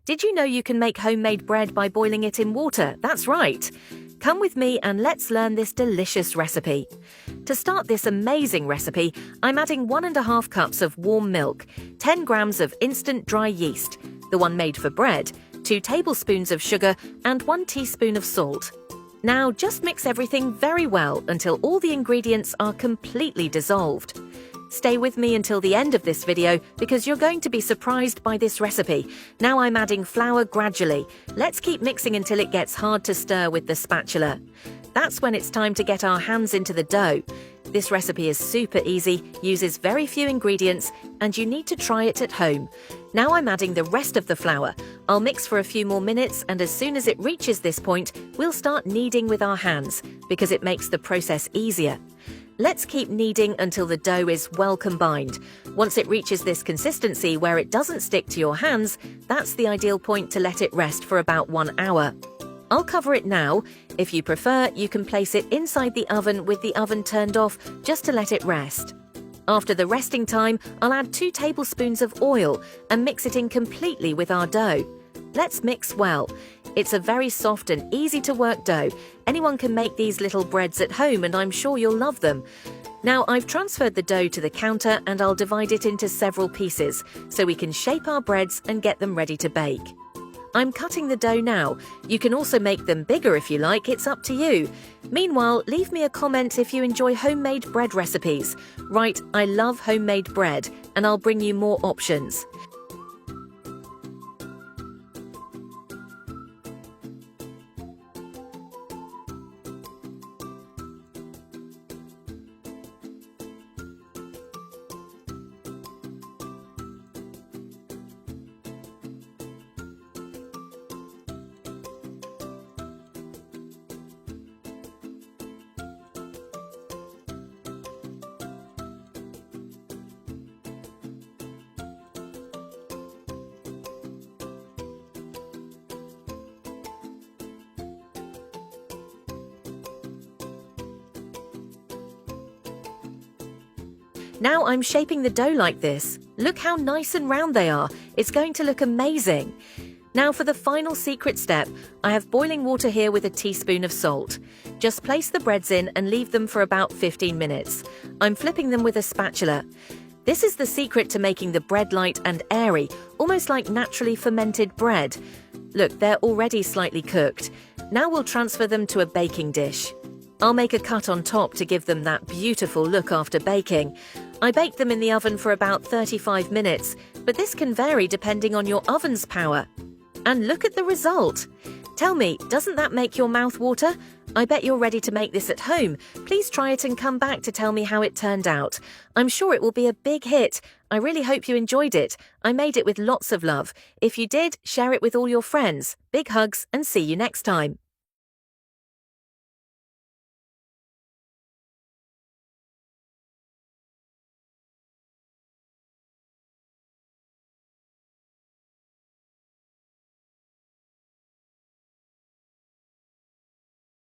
Did you know you can make homemade bread by boiling it in water? That's right. Come with me and let's learn this delicious recipe. To start this amazing recipe, I'm adding 1½ cups of warm milk, 10 grams of instant dry yeast, the one made for bread, 2 tablespoons of sugar and 1 teaspoon of salt. Now just mix everything very well until all the ingredients are completely dissolved. Stay with me until the end of this video because you're going to be surprised by this recipe. Now I'm adding flour gradually. Let's keep mixing until it gets hard to stir with the spatula. That's when it's time to get our hands into the dough. This recipe is super easy, uses very few ingredients, and you need to try it at home. Now I'm adding the rest of the flour. I'll mix for a few more minutes, and as soon as it reaches this point, we'll start kneading with our hands because it makes the process easier. Let's keep kneading until the dough is well combined. Once it reaches this consistency where it doesn't stick to your hands, that's the ideal point to let it rest for about 1 hour. I'll cover it now. If you prefer, you can place it inside the oven with the oven turned off just to let it rest. After the resting time, I'll add 2 tablespoons of oil and mix it in completely with our dough. Let's mix well. It's a very soft and easy to work dough. Anyone can make these little breads at home and I'm sure you'll love them. Now I've transferred the dough to the counter and I'll divide it into several pieces so we can shape our breads and get them ready to bake. I'm cutting the dough now. You can also make them bigger if you like, it's up to you. Meanwhile, leave me a comment if you enjoy homemade bread recipes. Write, "I love homemade bread," and I'll bring you more options. Now I'm shaping the dough like this. Look how nice and round they are. It's going to look amazing. Now for the final secret step, I have boiling water here with a teaspoon of salt. Just place the breads in and leave them for about 15 minutes. I'm flipping them with a spatula. This is the secret to making the bread light and airy, almost like naturally fermented bread. Look, they're already slightly cooked. Now we'll transfer them to a baking dish. I'll make a cut on top to give them that beautiful look after baking. I baked them in the oven for about 35 minutes, but this can vary depending on your oven's power. And look at the result! Tell me, doesn't that make your mouth water? I bet you're ready to make this at home. Please try it and come back to tell me how it turned out. I'm sure it will be a big hit. I really hope you enjoyed it. I made it with lots of love. If you did, share it with all your friends. Big hugs and see you next time.